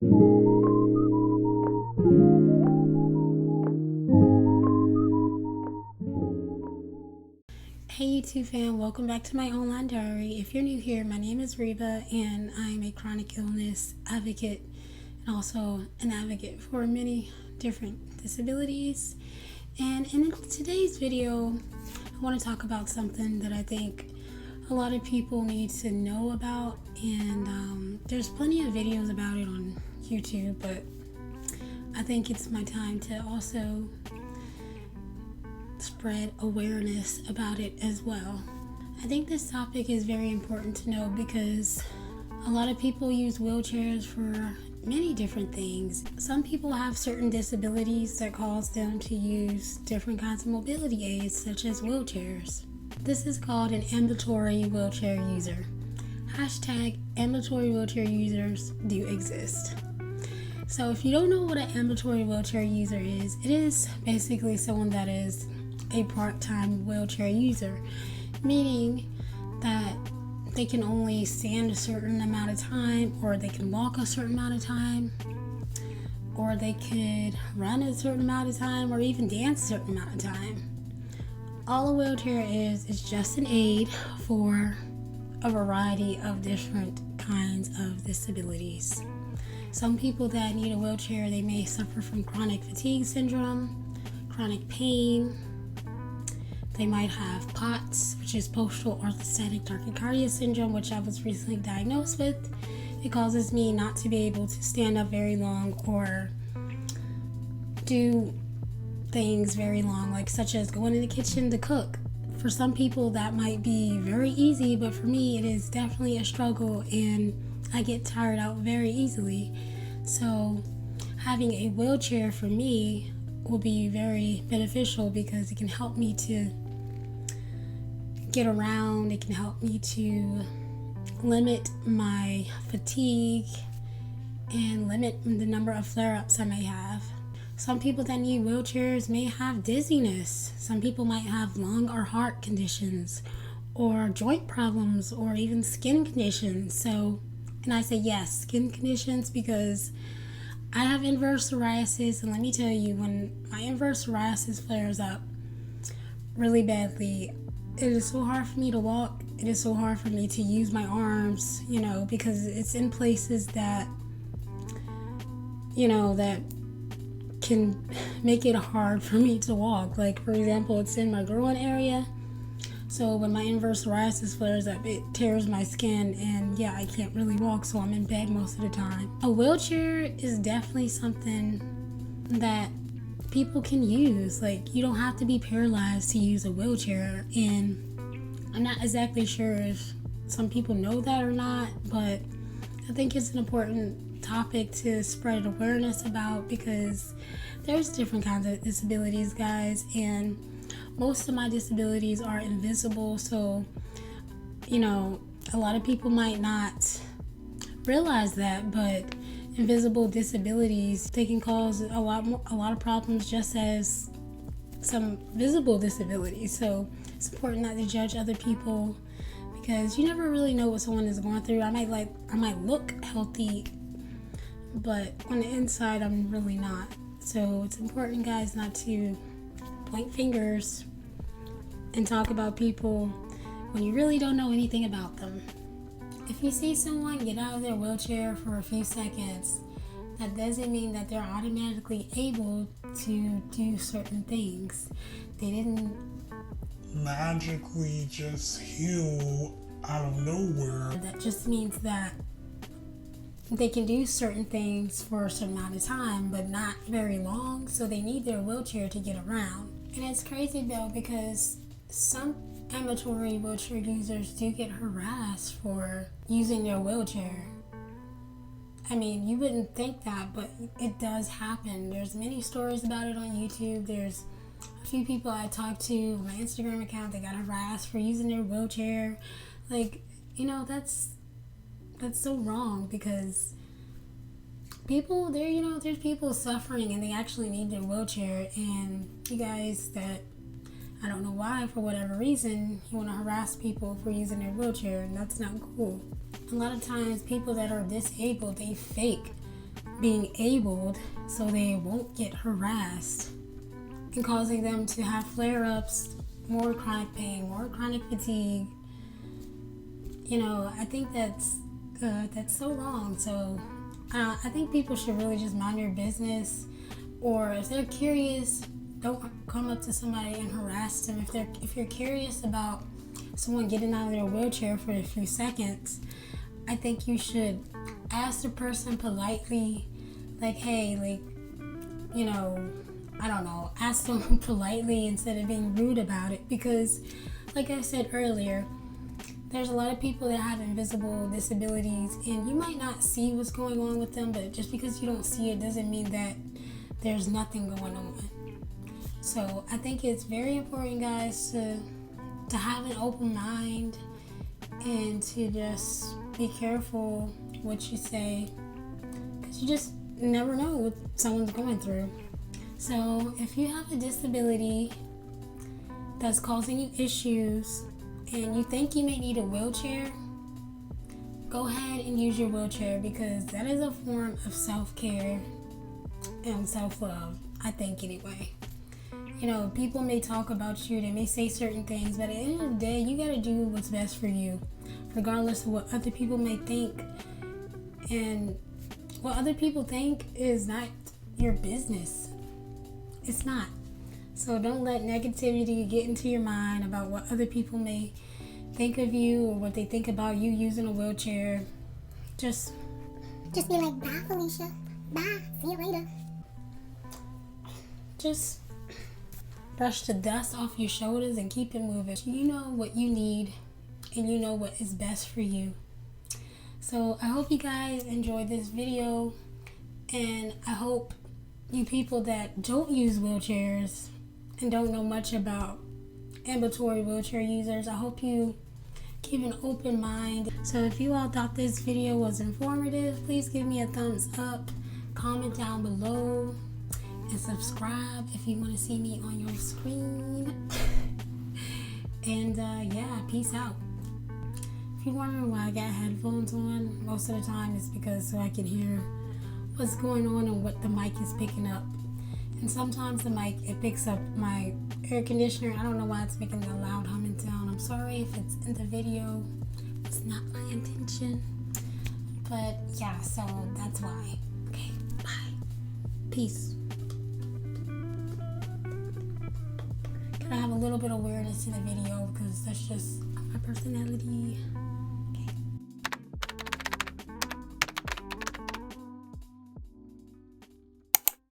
Hey YouTube fam, welcome back to my online diary. If you're new here, my name is Reba and I'm a chronic illness advocate and also an advocate for many different disabilities. And in today's video, I want to talk about something that I think a lot of people need to know about, and there's plenty of videos about it on YouTube, but I think it's my time to also spread awareness about it as well. I think this topic is very important to know because a lot of people use wheelchairs for many different things. Some people have certain disabilities that cause them to use different kinds of mobility aids, such as wheelchairs. This is called an ambulatory wheelchair user. Hashtag ambulatory wheelchair users do exist. So if you don't know what an ambulatory wheelchair user is, it is basically someone that is a part-time wheelchair user, meaning that they can only stand a certain amount of time, or they can walk a certain amount of time, or they could run a certain amount of time, or even dance a certain amount of time. All a wheelchair is just an aid for a variety of different kinds of disabilities. Some people that need a wheelchair, they may suffer from chronic fatigue syndrome, chronic pain. They might have POTS, which is postural orthostatic tachycardia syndrome, which I was recently diagnosed with. It causes me not to be able to stand up very long or do things very long, like such as going in the kitchen to cook. For some people that might be very easy, but for me it is definitely a struggle, and I get tired out very easily. So having a wheelchair for me will be very beneficial because it can help me to get around. It can help me to limit my fatigue and limit the number of flare-ups I may have. Some people that need wheelchairs may have dizziness. Some people might have lung or heart conditions, or joint problems, or even skin conditions. So, and I say yes, skin conditions, because I have inverse psoriasis, and let me tell you, when my inverse psoriasis flares up really badly, it is so hard for me to walk. It is so hard for me to use my arms, because it's in places that, that can make it hard for me to walk. Like, for example, it's in my groin area. So when my inverse psoriasis flares up, it tears my skin, and I can't really walk, so I'm in bed most of the time. A wheelchair is definitely something that people can use. Like, you don't have to be paralyzed to use a wheelchair, and I'm not exactly sure if some people know that or not, but I think it's an important topic to spread awareness about, because there's different kinds of disabilities, guys, and most of my disabilities are invisible. So, a lot of people might not realize that, but invisible disabilities, they can cause a lot of problems, just as some visible disabilities. So it's important not to judge other people, because you never really know what someone is going through. I might look healthy, but on the inside I'm really not. So it's important, guys, not to point fingers and talk about people when you really don't know anything about them. If you see someone get out of their wheelchair for a few seconds, that doesn't mean that they're automatically able to do certain things. They didn't magically just heal out of nowhere. That just means that they can do certain things for a certain amount of time, but not very long, so they need their wheelchair to get around. And it's crazy though, because some ambulatory wheelchair users do get harassed for using their wheelchair. I mean, you wouldn't think that, but it does happen. There's many stories about it on YouTube. There's a few people I talked to on my Instagram account that got harassed for using their wheelchair. Like, that's so wrong, because people there, there's people suffering and they actually need their wheelchair, and you guys that, I don't know why, for whatever reason, you want to harass people for using their wheelchair, and that's not cool. A lot of times people that are disabled, they fake being abled so they won't get harassed and causing them to have flare-ups, more chronic pain, more chronic fatigue. You know, I think that's so wrong. So I think people should really just mind their business, or if they're curious, don't come up to somebody and harass them. If you're curious about someone getting out of their wheelchair for a few seconds, I think you should ask the person politely, like, hey, like, you know, I don't know, ask them politely instead of being rude about it. Because, like I said earlier, there's a lot of people that have invisible disabilities, and you might not see what's going on with them, but just because you don't see it doesn't mean that there's nothing going on. So I think it's very important, guys, to have an open mind and to just be careful what you say, because you just never know what someone's going through. So if you have a disability that's causing you issues and you think you may need a wheelchair, go ahead and use your wheelchair, because that is a form of self-care and self-love, I think, anyway. You know, people may talk about you, they may say certain things, but at the end of the day, you gotta do what's best for you, regardless of what other people may think. And what other people think is not your business. It's not. So don't let negativity get into your mind about what other people may think of you or what they think about you using a wheelchair. Just be like, bye, Felicia. Bye. See you later. Just brush the dust off your shoulders and keep it moving. You know what you need and you know what is best for you. So I hope you guys enjoyed this video, and I hope you people that don't use wheelchairs and don't know much about ambulatory wheelchair users, I hope you keep an open mind. So if you all thought this video was informative, please give me a thumbs up, comment down below, and subscribe if you want to see me on your screen. And yeah, peace out. If you're wondering why I got headphones on, most of the time it's because so I can hear what's going on and what the mic is picking up. And sometimes the mic, it picks up my air conditioner. I don't know why it's making a loud humming sound. I'm sorry if it's in the video. It's not my intention. But yeah, so that's why. Okay, bye. Peace. Gotta have a little bit of weirdness in the video because that's just my personality.